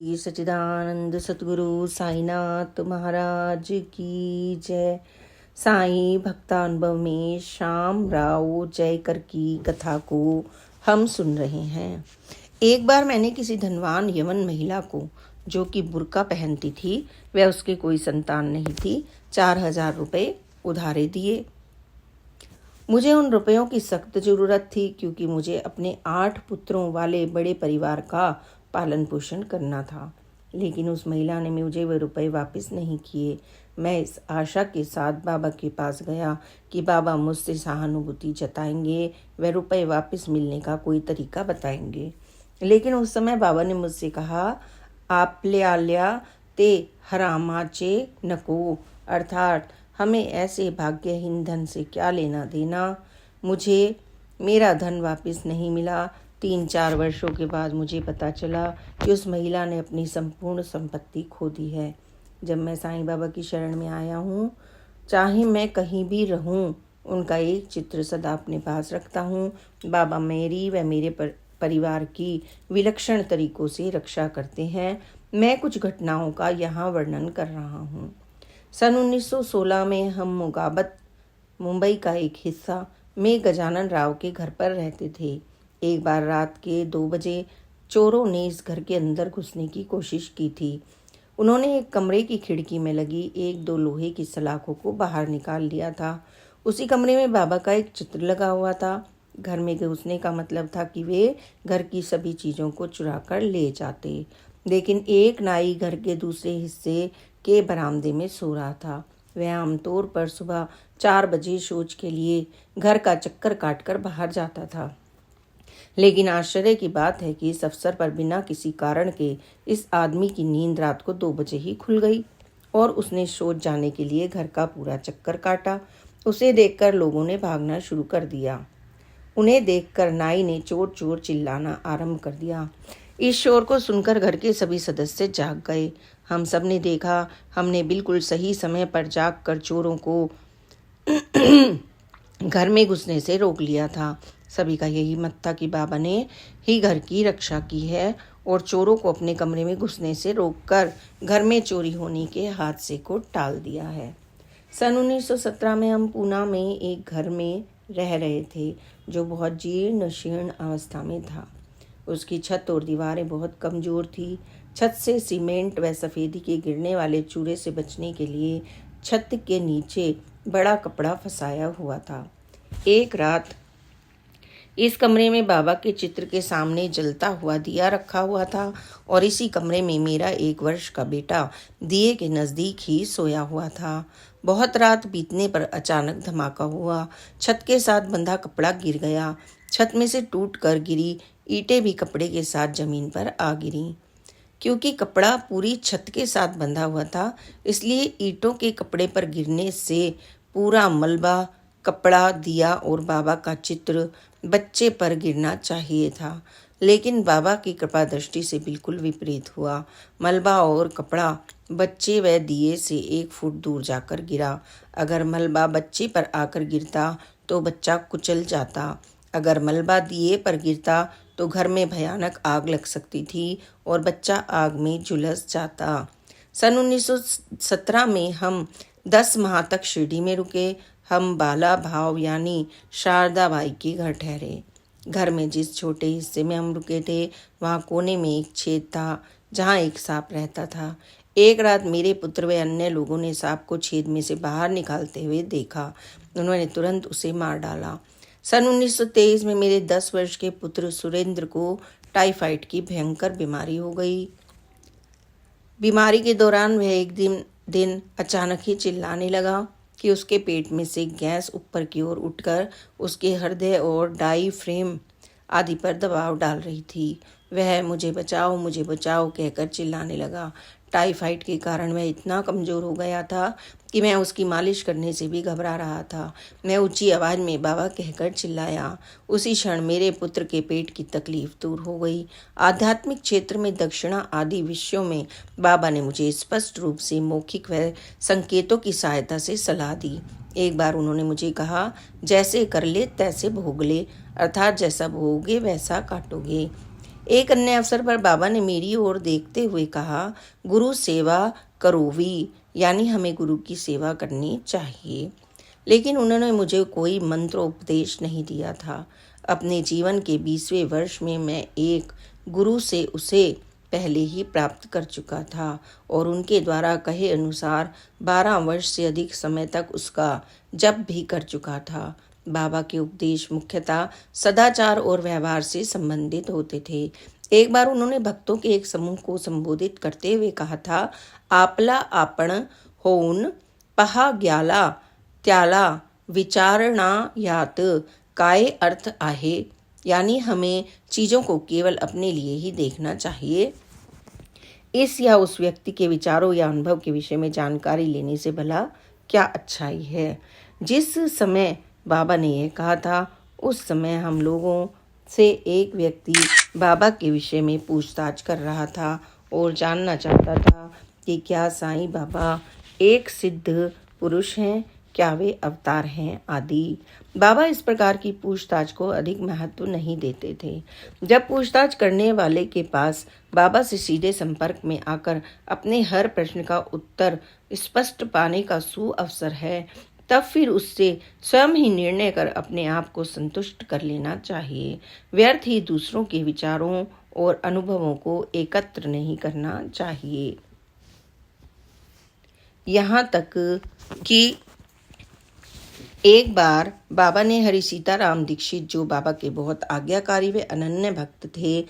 श्री सच्चिदानंद सतगुरु साईनाथ महाराज की जय। साईं भक्तानुभव में श्याम राव जयकर की कथा को हम सुन रहे हैं। एक बार मैंने किसी धनवान यवन महिला को, जो कि बुर्का पहनती थी, वह उसके कोई संतान नहीं थी, 4,000 रुपये उधारे दिए। मुझे उन रुपयों की सख्त जरूरत थी, क्योंकि मुझे अपने 8 पुत्रों वाले बड़े परिवार का पालन पोषण करना था। लेकिन उस महिला ने मुझे वे रुपए वापस नहीं किए। मैं इस आशा के साथ बाबा के पास गया कि बाबा मुझसे सहानुभूति जताएंगे, वे रुपए वापस मिलने का कोई तरीका बताएंगे। लेकिन उस समय बाबा ने मुझसे कहा, आपल्या ते हरामाचे नको, अर्थात हमें ऐसे भाग्यहीन धन से क्या लेना देना। मुझे मेरा धन वापस नहीं मिला। 3-4 वर्षों के बाद मुझे पता चला कि उस महिला ने अपनी संपूर्ण संपत्ति खो दी है। जब मैं साईं बाबा की शरण में आया हूँ, चाहे मैं कहीं भी रहूँ, उनका एक चित्र सदा अपने पास रखता हूँ। बाबा मेरी व मेरे परिवार की विलक्षण तरीकों से रक्षा करते हैं। मैं कुछ घटनाओं का यहाँ वर्णन कर रहा हूँ। सन 1916 में हम मुंबई का एक हिस्सा में गजानन राव के घर पर रहते थे। एक बार रात के 2 बजे चोरों ने इस घर के अंदर घुसने की कोशिश की थी। उन्होंने एक कमरे की खिड़की में लगी 1-2 लोहे की सलाखों को बाहर निकाल लिया था। उसी कमरे में बाबा का एक चित्र लगा हुआ था। घर में घुसने का मतलब था कि वे घर की सभी चीज़ों को चुरा कर ले जाते। लेकिन एक नाई घर के दूसरे हिस्से के बरामदे में सो रहा था। वह आमतौर पर सुबह 4 बजे शौच के लिए घर का चक्कर काटकर बाहर जाता था। लेकिन आश्चर्य की बात है कि इस अवसर पर बिना किसी कारण के इस आदमी की नींद रात को 2 बजे ही खुल गई और उसने शौच जाने के लिए घर का पूरा चक्कर काटा। उसे देखकर लोगों ने भागना शुरू कर दिया। उन्हें देखकर नाई ने चोर चोर चिल्लाना आरंभ कर दिया। इस शोर को सुनकर घर के सभी सदस्य जाग गए। हम सब ने देखा, हमने बिल्कुल सही समय पर जागकर चोरों को घर में घुसने से रोक लिया था। सभी का यही मत था कि बाबा ने ही घर की रक्षा की है और चोरों को अपने कमरे में घुसने से रोककर घर में चोरी होने के हादसे को टाल दिया है। सन 1917 में हम पूना में एक घर में रह रहे थे, जो बहुत जीर्ण शीर्ण अवस्था में था। उसकी छत और दीवारें बहुत कमज़ोर थी। छत से सीमेंट व सफ़ेदी के गिरने वाले चूरे से बचने के लिए छत के नीचे बड़ा कपड़ा फंसाया हुआ था। एक रात इस कमरे में बाबा के चित्र के सामने जलता हुआ दिया रखा हुआ था और इसी कमरे में मेरा 1 वर्ष का बेटा दिए के नज़दीक ही सोया हुआ था। बहुत रात बीतने पर अचानक धमाका हुआ। छत के साथ बंधा कपड़ा गिर गया। छत में से टूट कर गिरी ईंटें भी कपड़े के साथ जमीन पर आ गिरी। क्योंकि कपड़ा पूरी छत के साथ बंधा हुआ था, इसलिए ईंटों के कपड़े पर गिरने से पूरा मलबा, कपड़ा, दिया और बाबा का चित्र बच्चे पर गिरना चाहिए था। लेकिन बाबा की कृपा दृष्टि से बिल्कुल विपरीत हुआ। मलबा और कपड़ा बच्चे व दिए से 1 फुट दूर जाकर गिरा। अगर मलबा बच्चे पर आकर गिरता तो बच्चा कुचल जाता। अगर मलबा दिए पर गिरता तो घर में भयानक आग लग सकती थी और बच्चा आग में झुलस जाता। सन 1917 में हम 10 माह तक शिरडी में रुके। हम बाला भाव यानी शारदा बाई के घर ठहरे। घर में जिस छोटे हिस्से में हम रुके थे, वहाँ कोने में एक छेद था जहाँ एक सांप रहता था। एक रात मेरे पुत्र व अन्य लोगों ने सांप को छेद में से बाहर निकालते हुए देखा। उन्होंने तुरंत उसे मार डाला। सन 1923 में मेरे 10 वर्ष के पुत्र सुरेंद्र को टाइफाइड की भयंकर बीमारी हो गई। बीमारी के दौरान वह एक दिन अचानक ही चिल्लाने लगा कि उसके पेट में से गैस ऊपर की ओर उठकर उसके हृदय और डायफ्रेम आदि पर दबाव डाल रही थी। वह मुझे बचाओ कहकर चिल्लाने लगा। टाइफाइड के कारण वह इतना कमज़ोर हो गया था कि मैं उसकी मालिश करने से भी घबरा रहा था। मैं ऊंची आवाज़ में बाबा कहकर चिल्लाया। उसी क्षण मेरे पुत्र के पेट की तकलीफ दूर हो गई। आध्यात्मिक क्षेत्र में दक्षिणा आदि विषयों में बाबा ने मुझे स्पष्ट रूप से मौखिक व संकेतों की सहायता से सलाह दी। एक बार उन्होंने मुझे कहा, जैसे कर ले तैसे भोग ले, अर्थात जैसा भोगोगे वैसा काटोगे। एक अन्य अवसर पर बाबा ने मेरी ओर देखते हुए कहा, गुरु सेवा करोवी, यानी हमें गुरु की सेवा करनी चाहिए। लेकिन उन्होंने मुझे कोई मंत्रोपदेश नहीं दिया था। अपने जीवन के 20वें वर्ष में मैं एक गुरु से उसे पहले ही प्राप्त कर चुका था और उनके द्वारा कहे अनुसार 12 वर्ष से अधिक समय तक उसका जप भी कर चुका था। बाबा के उपदेश मुख्यतः सदाचार और व्यवहार से संबंधित होते थे। एक बार उन्होंने भक्तों के एक समूह को संबोधित करते हुए कहा था, आपला आपण होऊन पहा ग्याला त्याला विचारणा यात काय अर्थ आहे, यानी हमें चीज़ों को केवल अपने लिए ही देखना चाहिए। इस या उस व्यक्ति के विचारों या अनुभव के विषय में जानकारी लेने से भला क्या अच्छाई है। जिस समय बाबा ने यह कहा था, उस समय हम लोगों से एक व्यक्ति बाबा के विषय में पूछताछ कर रहा था और जानना चाहता था कि क्या साईं बाबा एक सिद्ध पुरुष हैं, क्या वे अवतार हैं आदि। बाबा इस प्रकार की पूछताछ को अधिक महत्व नहीं देते थे। जब पूछताछ करने वाले के पास बाबा से सीधे संपर्क में आकर अपने हर प्रश्न का उत्तर स्पष्ट पाने का सुअवसर है, तब फिर उससे स्वयं ही निर्णय कर अपने आप को संतुष्ट कर लेना चाहिए। व्यर्थ ही दूसरों के विचारों और अनुभवों को एकत्र नहीं करना चाहिए। यहाँ तक कि एक बार बाबा ने हरि सीताराम दीक्षित, जो बाबा के बहुत आज्ञाकारी व अनन्य भक्त थे,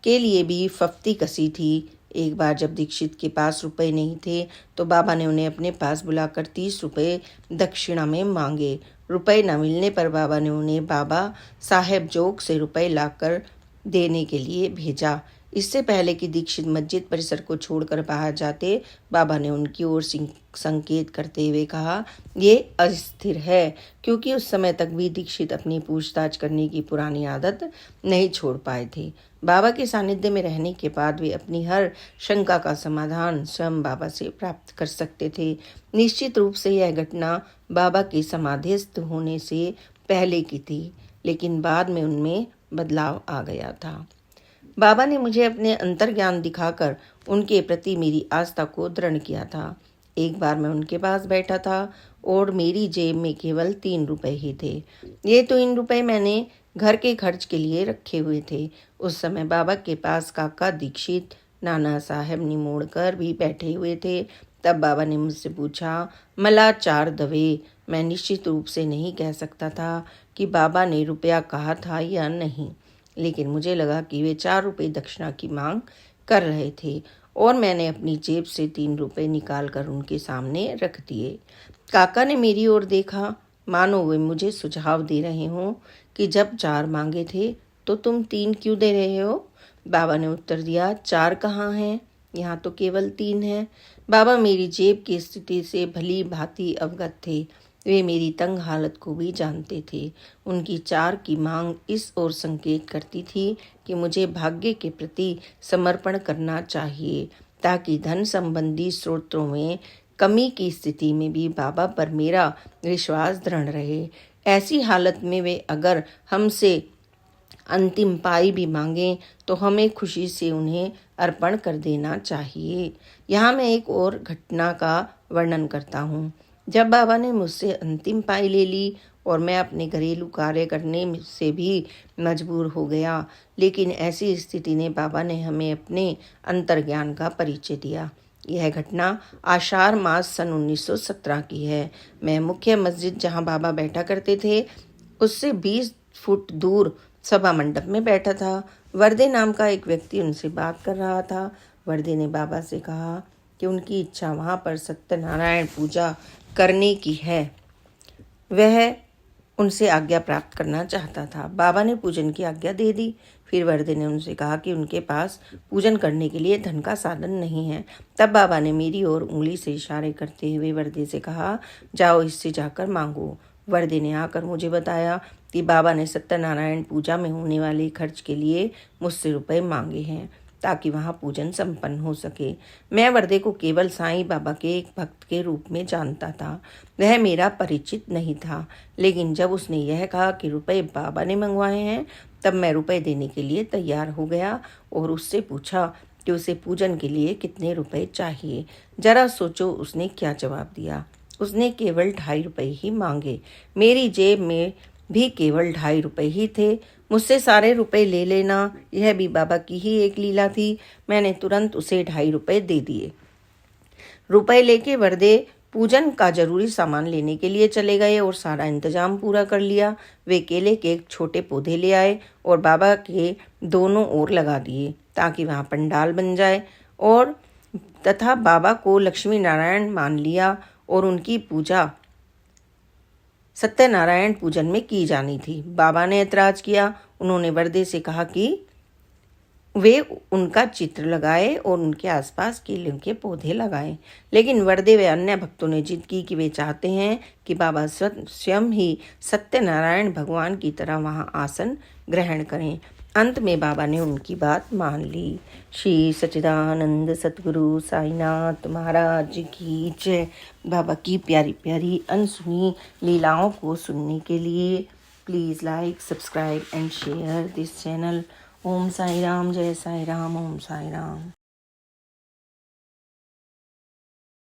के लिए भी फफ्ती कसी थी। एक बार जब दीक्षित के पास रुपए नहीं थे तो बाबा ने उन्हें अपने पास बुलाकर 30 रुपए दक्षिणा में मांगे। रुपए न मिलने पर बाबा ने उन्हें बाबा साहेब जोग से रुपए लाकर देने के लिए भेजा। इससे पहले कि दीक्षित मस्जिद परिसर को छोड़कर बाहर जाते, बाबा ने उनकी ओर संकेत करते हुए कहा, ये अस्थिर है, क्योंकि उस समय तक भी दीक्षित अपनी पूछताछ करने की पुरानी आदत नहीं छोड़ पाए थे। बाबा के सानिध्य में रहने के बाद वे अपनी हर शंका का समाधान स्वयं बाबा से प्राप्त कर सकते थे। निश्चित रूप से यह घटना बाबा के समाधिस्थ होने से पहले की थी, लेकिन बाद में उनमें बदलाव आ गया था। बाबा ने मुझे अपने अंतर्ज्ञान दिखाकर उनके प्रति मेरी आस्था को दृढ़ किया था। एक बार मैं उनके पास बैठा था और मेरी जेब में केवल 3 रुपए ही थे। ये तो इन रुपए मैंने घर के खर्च के लिए रखे हुए थे। उस समय बाबा के पास काका दीक्षित, नाना साहब निमोड़कर भी बैठे हुए थे। तब बाबा ने मुझसे पूछा, मला 4 दवे। मैं निश्चित रूप से नहीं कह सकता था कि बाबा ने रुपया कहा था या नहीं, लेकिन मुझे लगा कि वे 4 रुपये दक्षिणा की मांग कर रहे थे और मैंने अपनी जेब से 3 रुपये निकाल कर उनके सामने रख दिए। काका ने मेरी ओर देखा, मानो वे मुझे सुझाव दे रहे हों कि जब 4 मांगे थे तो तुम 3 क्यों दे रहे हो। बाबा ने उत्तर दिया, 4 कहाँ हैं, यहाँ तो केवल 3 हैं। बाबा मेरी जेब की स्थिति से भली भांति अवगत थे। वे मेरी तंग हालत को भी जानते थे। उनकी 4 की मांग इस ओर संकेत करती थी कि मुझे भाग्य के प्रति समर्पण करना चाहिए, ताकि धन संबंधी स्रोतों में कमी की स्थिति में भी बाबा पर मेरा विश्वास दृढ़ रहे। ऐसी हालत में वे अगर हमसे अंतिम पाई भी मांगें तो हमें खुशी से उन्हें अर्पण कर देना चाहिए। यहाँ मैं एक और घटना का वर्णन करता हूँ। जब बाबा ने मुझसे अंतिम पाई ले ली और मैं अपने घरेलू कार्य करने से भी मजबूर हो गया, लेकिन ऐसी स्थिति ने बाबा ने हमें अपने अंतर्ज्ञान का परिचय दिया। यह घटना आषाढ़ मास सन 1917 की है। मैं मुख्य मस्जिद जहाँ बाबा बैठा करते थे उससे 20 फुट दूर सभा मंडप में बैठा था। वर्दे नाम का एक व्यक्ति उनसे बात कर रहा था। वर्दे ने बाबा से कहा कि उनकी इच्छा वहाँ पर सत्यनारायण पूजा करने की है। वह उनसे आज्ञा प्राप्त करना चाहता था। बाबा ने पूजन की आज्ञा दे दी। फिर वर्दे ने उनसे कहा कि उनके पास पूजन करने के लिए धन का साधन नहीं है। तब बाबा ने मेरी ओर उंगली से इशारे करते हुए वर्दे से कहा, जाओ इससे जाकर मांगो। वर्दे ने आकर मुझे बताया कि बाबा ने सत्यनारायण पूजा में होने वाले खर्च के लिए मुझसे रुपए मांगे हैं। ताकि वहाँ पूजन संपन्न हो सके। मैं वर्दे को केवल साईं बाबा के एक भक्त के रूप में जानता था। वह मेरा परिचित नहीं था, लेकिन जब उसने यह कहा कि रुपए बाबा ने मंगवाए हैं, तब मैं रुपए देने के लिए तैयार हो गया और उससे पूछा कि उसे पूजन के लिए कितने रुपए चाहिए। जरा सोचो उसने क्या जवाब दिया। उसने केवल 2.5 रुपए ही मांगे। मेरी जेब में भी केवल 2.5 रुपए ही थे। मुझसे सारे रुपए ले लेना, यह भी बाबा की ही एक लीला थी। मैंने तुरंत उसे 2.5 रुपए दे दिए। रुपए लेके वर्दे पूजन का जरूरी सामान लेने के लिए चले गए और सारा इंतजाम पूरा कर लिया। वे केले के एक छोटे पौधे ले आए और बाबा के दोनों ओर लगा दिए ताकि वहाँ पंडाल बन जाए और तथा बाबा को लक्ष्मी नारायण मान लिया और उनकी पूजा सत्यनारायण पूजन में की जानी थी। बाबा ने ऐतराज किया। उन्होंने वर्दे से कहा कि वे उनका चित्र लगाए और उनके आसपास केले के पौधे लगाएं। लेकिन वर्दे व अन्य भक्तों ने जिद की कि वे चाहते हैं कि बाबा स्वयं ही सत्यनारायण भगवान की तरह वहां आसन ग्रहण करें। अंत में बाबा ने उनकी बात मान ली। श्री सच्चिदानंद सतगुरु साईनाथ महाराज की जय। बाबा की प्यारी प्यारी अनसुनी लीलाओं को सुनने के लिए please like, subscribe and share this channel. Om Sai Ram, जय साई राम, ओम साई राम।